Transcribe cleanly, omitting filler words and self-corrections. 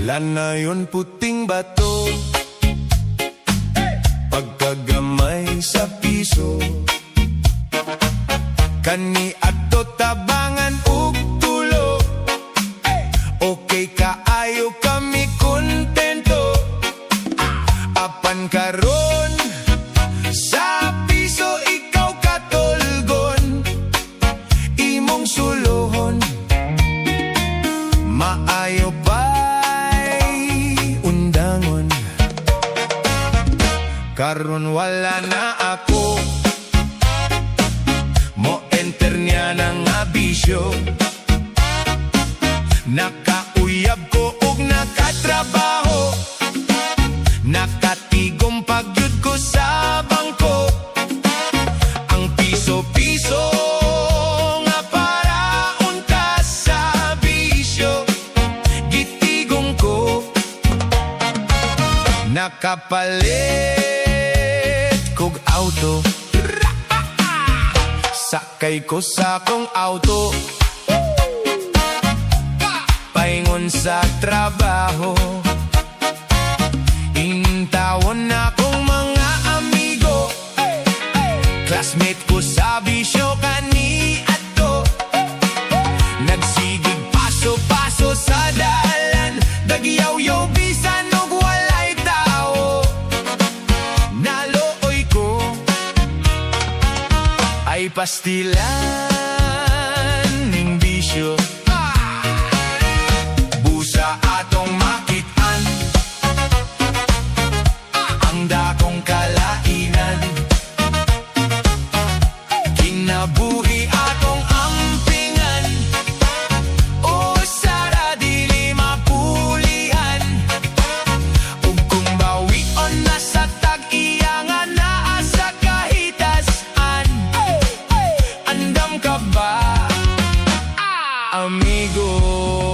Lanayon puting bato, pagkagamay sa piso, kani ato tabangan ug tulo. Okay kaayo kami kontento, apan karon sa piso ikaw katulgon, imong sulohon maayo pa'y undangon. Karon wala na ako, mo enter niya ng abisyo. Nakauyab ko ug nakatrabaho, nakatigom pagyud ko sa bangko. Ang piso-piso nga paraon ka sa bisyo, gitigom ko. Nakapalit kog auto, sakay ko sa kong auto, paingon sa trabaho. Intawon na kong mga amigo, classmate ko sa bisyo kani ato. Nagsigig paso-paso sa dalan, dagyaw-yaw bisan og walay tao. Nalooy ko ay pastilan ning bisyo, busa atong makitaan ang dakong kalainan. Kinabuhi atong ampingan, o sara dili mapulihan. Ug kung bawion na sa tag-iyangan, naa sa kahitasan. Andam ka ba, amigo?